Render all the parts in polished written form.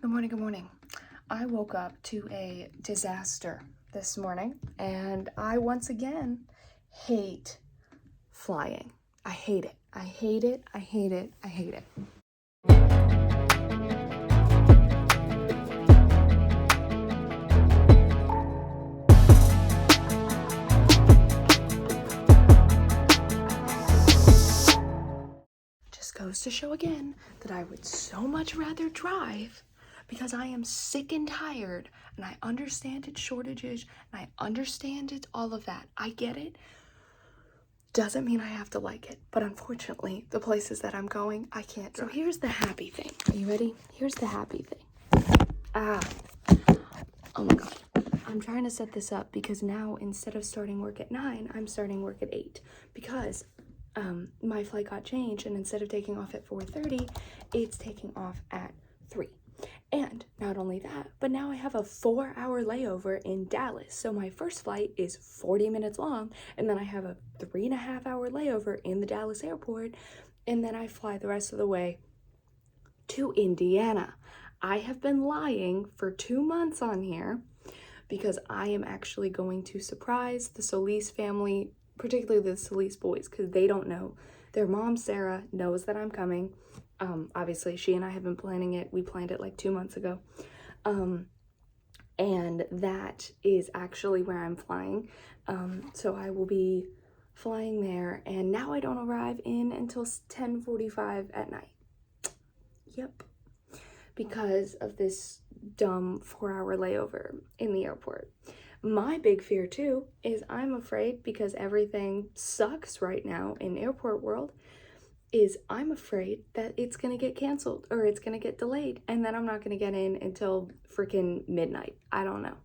Good morning. I woke up to a disaster this morning, and I once again hate flying. I hate it. I hate it. I hate it. I hate it. Just goes to show again that I would so much rather drive, because I am sick and tired, and I understand it's shortages, and I understand it's all of that. I get it. Doesn't mean I have to like it, but unfortunately, the places that I'm going, I can't drive. So here's the happy thing. Are you ready? Here's the happy thing. Oh my God. I'm trying to set this up because now instead of starting work at 9, I'm starting work at 8 because my flight got changed, and instead of taking off at 4:30, it's taking off at 3. And not only that, but now I have a 4-hour layover in Dallas. So my first flight is 40 minutes long, and then I have a 3.5-hour layover in the Dallas airport, and then I fly the rest of the way to Indiana. I have been lying for 2 months on here because I am actually going to surprise the Solis family, particularly the Solis boys, because they don't know. Their mom, Sarah, knows that I'm coming. Obviously, she and I have been planning it. We planned it like 2 months ago. And that is actually where I'm flying. So I will be flying there. And now I don't arrive in until 10:45 at night. Yep. Because of this dumb 4-hour layover in the airport. My big fear too is I'm afraid, because everything sucks right now in airport world, is I'm afraid that it's gonna get canceled or it's gonna get delayed, and then I'm not gonna get in until freaking midnight. I don't know.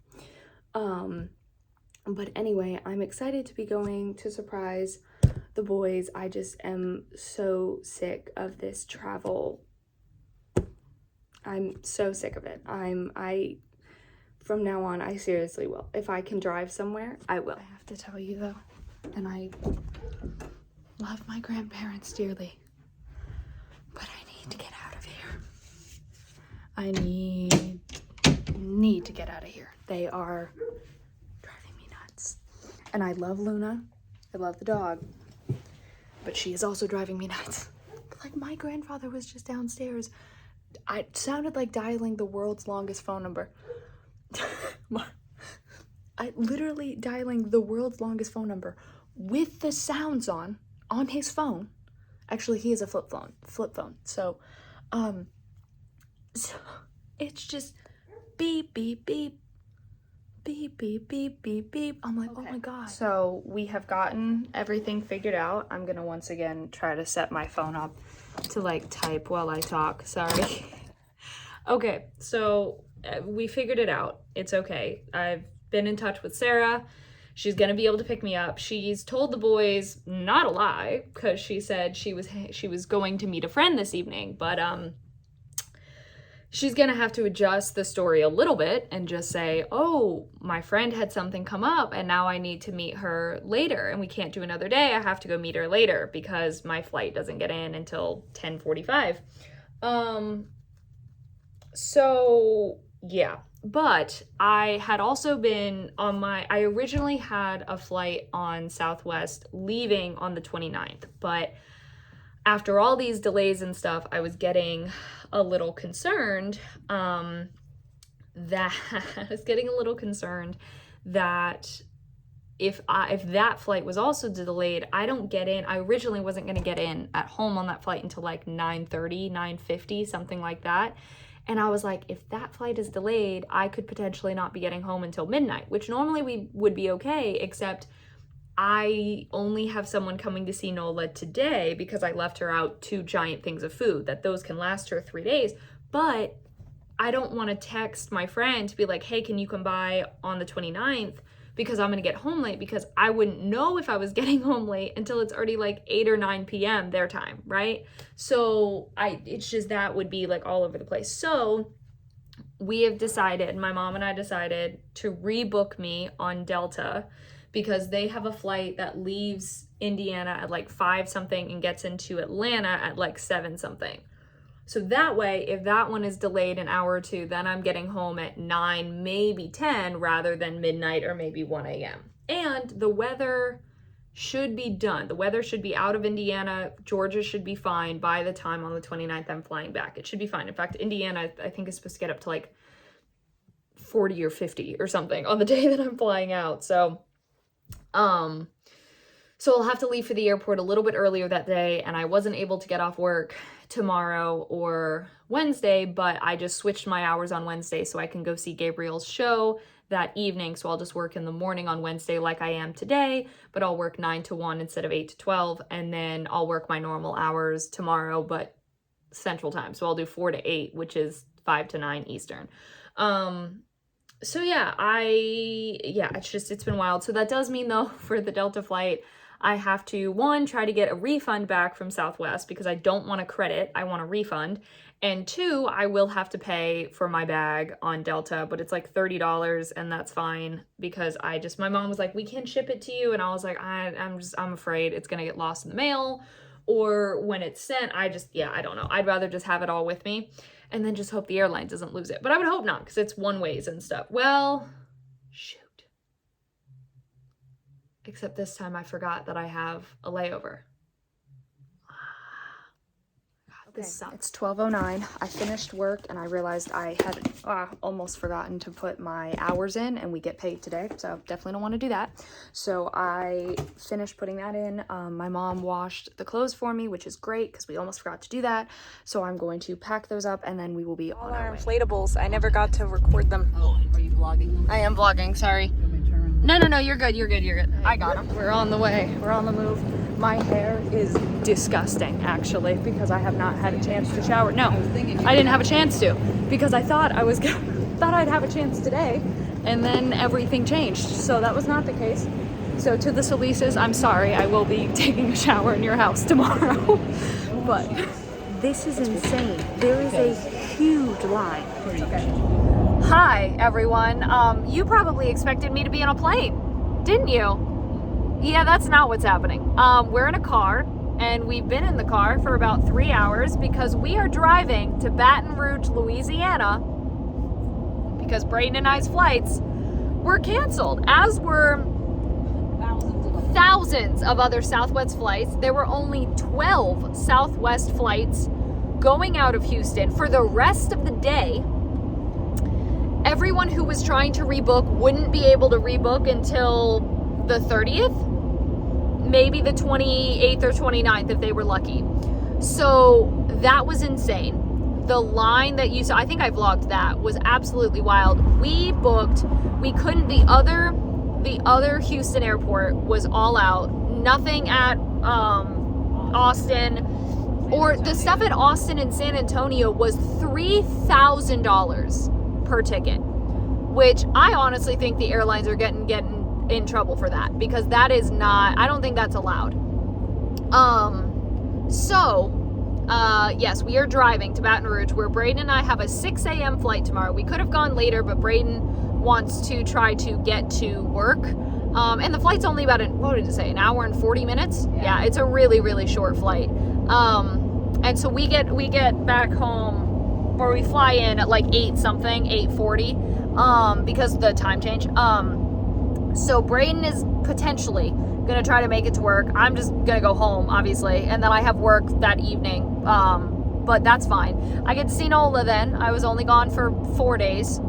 But anyway, I'm excited to be going to surprise the boys. I just am so sick of this travel. I'm so sick of it. From now on, I seriously will. If I can drive somewhere, I will. I have to tell you though, and I love my grandparents dearly, but I need to get out of here. I need to get out of here. They are driving me nuts. And I love Luna. I love the dog, but she is also driving me nuts. Like, my grandfather was just downstairs. It sounded like dialing the world's longest phone number. I literally dialing the world's longest phone number with the sounds on his phone. Actually, he has a flip phone. So it's just beep, beep, beep, beep, beep, beep, beep, beep. I'm like, okay. Oh my God. So we have gotten everything figured out. I'm gonna once again try to set my phone up to like type while I talk. Sorry. Okay, so we figured it out. It's okay. I've been in touch with Sarah. She's gonna be able to pick me up. She's told the boys not a lie, because she said she was going to meet a friend this evening, but she's gonna have to adjust the story a little bit and just say, oh, my friend had something come up and now I need to meet her later, and we can't do another day. I have to go meet her later because my flight doesn't get in until 10:45. So yeah, but I had also been I originally had a flight on Southwest leaving on the 29th, but after all these delays and stuff, I was getting a little concerned that if that flight was also delayed, I don't get in. I originally wasn't going to get in at home on that flight until like 9:30, 9:50, something like that. And I was like, if that flight is delayed, I could potentially not be getting home until midnight, which normally we would be okay, except I only have someone coming to see Nola today because I left her out 2 giant things of food, that those can last her 3 days. But I don't want to text my friend to be like, hey, can you come by on the 29th? Because I'm going to get home late, because I wouldn't know if I was getting home late until it's already like 8 or 9 p.m. their time, right? So it's just, that would be like all over the place. So we have decided, my mom and I decided to rebook me on Delta, because they have a flight that leaves Indiana at like 5 something and gets into Atlanta at like 7 something. So that way, if that one is delayed an hour or two, then I'm getting home at 9, maybe 10, rather than midnight or maybe 1 a.m. And the weather should be done. The weather should be out of Indiana. Georgia should be fine by the time on the 29th I'm flying back. It should be fine. In fact, Indiana, I think, is supposed to get up to like 40 or 50 or something on the day that I'm flying out. So I'll have to leave for the airport a little bit earlier that day, and I wasn't able to get off work tomorrow or Wednesday, but I just switched my hours on Wednesday so I can go see Gabriel's show that evening. So I'll just work in the morning on Wednesday like I am today, but I'll work 9 to 1 instead of 8 to 12, and then I'll work my normal hours tomorrow, but Central Time. So I'll do 4 to 8, which is 5 to 9 Eastern. So yeah, it's been wild. So that does mean, though, for the Delta flight, I have to, 1, try to get a refund back from Southwest because I don't want a credit, I want a refund. And 2, I will have to pay for my bag on Delta, but it's like $30, and that's fine because my mom was like, we can't ship it to you. And I was like, I'm afraid it's gonna get lost in the mail, or when it's sent, I don't know. I'd rather just have it all with me and then just hope the airline doesn't lose it. But I would hope not, because it's one ways and stuff. Well, shoot. Except this time I forgot that I have a layover. Okay, it's 12:09. I finished work and I realized I had almost forgotten to put my hours in, and we get paid today, so definitely don't want to do that. So I finished putting that in. My mom washed the clothes for me, which is great because we almost forgot to do that. So I'm going to pack those up and then we will be on our way. Inflatables. I never got to record them. Oh, are you vlogging? I am vlogging, sorry. No, you're good. I got them. We're on the way. We're on the move. My hair is disgusting, actually, because I have not had a chance to shower. No, I didn't have a chance to, because I thought I'd have a chance today, and then everything changed. So that was not the case. So to the Solises, I'm sorry. I will be taking a shower in your house tomorrow. But this is insane. There is a huge line. Okay. Hi, everyone. You probably expected me to be on a plane, didn't you? Yeah, that's not what's happening. We're in a car, and we've been in the car for about 3 hours because we are driving to Baton Rouge, Louisiana, because Brayden and I's flights were canceled, as were thousands of other Southwest flights. There were only 12 Southwest flights going out of Houston for the rest of the day. Everyone who was trying to rebook wouldn't be able to rebook until the 30th, maybe the 28th or 29th if they were lucky. So that was insane. The line that you saw, I think I vlogged that, was absolutely wild. We couldn't, the other Houston airport was all out. Nothing at Austin, or the stuff at Austin and San Antonio was $3,000 per ticket, which I honestly think the airlines are getting in trouble for that, because that is not, I don't think that's allowed. Yes, we are driving to Baton Rouge, where Brayden and I have a 6 a.m. flight tomorrow. We could have gone later, but Brayden wants to try to get to work. And the flight's only about an hour and 40 minutes? Yeah, it's a really, really short flight. And so we get back home, or we fly in at like 8:40, because of the time change. So Brayden is potentially gonna try to make it to work. I'm just gonna go home, obviously, and then I have work that evening. But that's fine. I get to see Nola then. I was only gone for 4 days.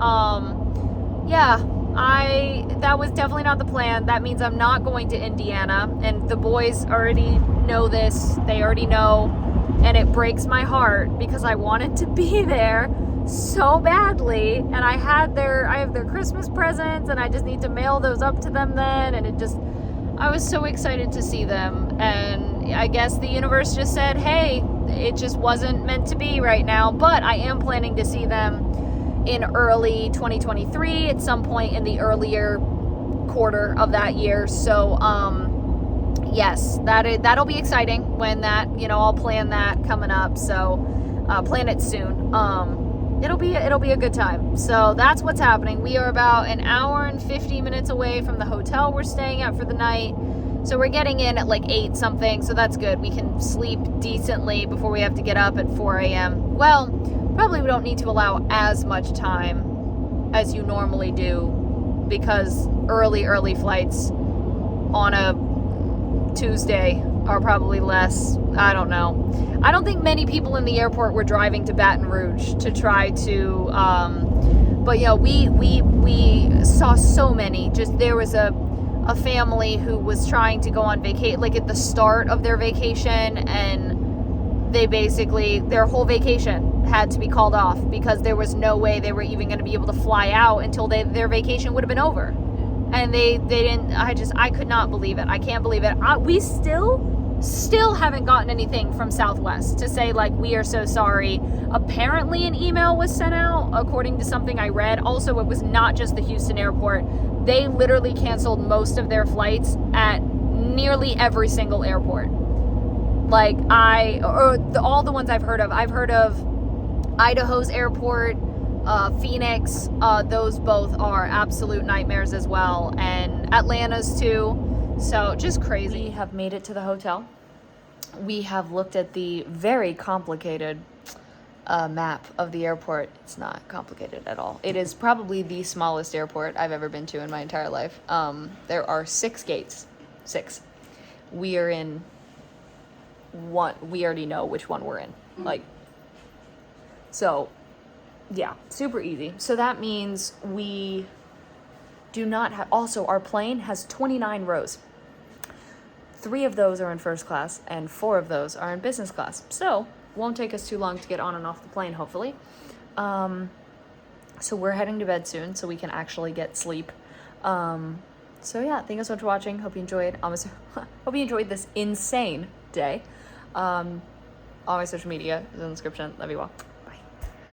That was definitely not the plan. That means I'm not going to Indiana, and the boys already know this. They already know, and it breaks my heart because I wanted to be there so badly, and I have their Christmas presents, and I just need to mail those up to them then, and I was so excited to see them, and I guess the universe just said, hey, it just wasn't meant to be right now. But I am planning to see them in early 2023 at some point in the earlier quarter of that year. So yes, that'll be exciting when that, I'll plan that coming up. So plan it soon. It'll be a good time. So that's what's happening. We are about an hour and 50 minutes away from the hotel we're staying at for the night. So we're getting in at like 8 something, so that's good. We can sleep decently before we have to get up at 4 a.m. Well, probably we don't need to allow as much time as you normally do, because early flights on a Tuesday are probably less. I don't know. I don't think many people in the airport were driving to Baton Rouge to try to, but you know, we saw so many. Just there was a family who was trying to go on vacation, like at the start of their vacation, and they basically, their whole vacation had to be called off because there was no way they were even going to be able to fly out until their vacation would have been over. And they didn't. I could not believe it. I can't believe it. We still haven't gotten anything from Southwest to say like, we are so sorry. Apparently an email was sent out, according to something I read. Also, it was not just the Houston airport. They literally canceled most of their flights at nearly every single airport. Like all the ones I've heard of. I've heard of Idaho's airport, Phoenix. Those both are absolute nightmares as well, and Atlanta's too. So just crazy. We have made it to the hotel. We have looked at the very complicated map of the airport. It's not complicated at all. It is probably the smallest airport I've ever been to in my entire life. There are 6 gates. 6. We are in one. We already know which one we're in. Like, so yeah, super easy. So that means we do not have, also our plane has 29 rows. 3 of those are in first class and 4 of those are in business class. So won't take us too long to get on and off the plane, hopefully. So we're heading to bed soon so we can actually get sleep. So yeah, thank you so much for watching. Hope you enjoyed. Hope you enjoyed this insane day. All my social media is in the description. Love you all.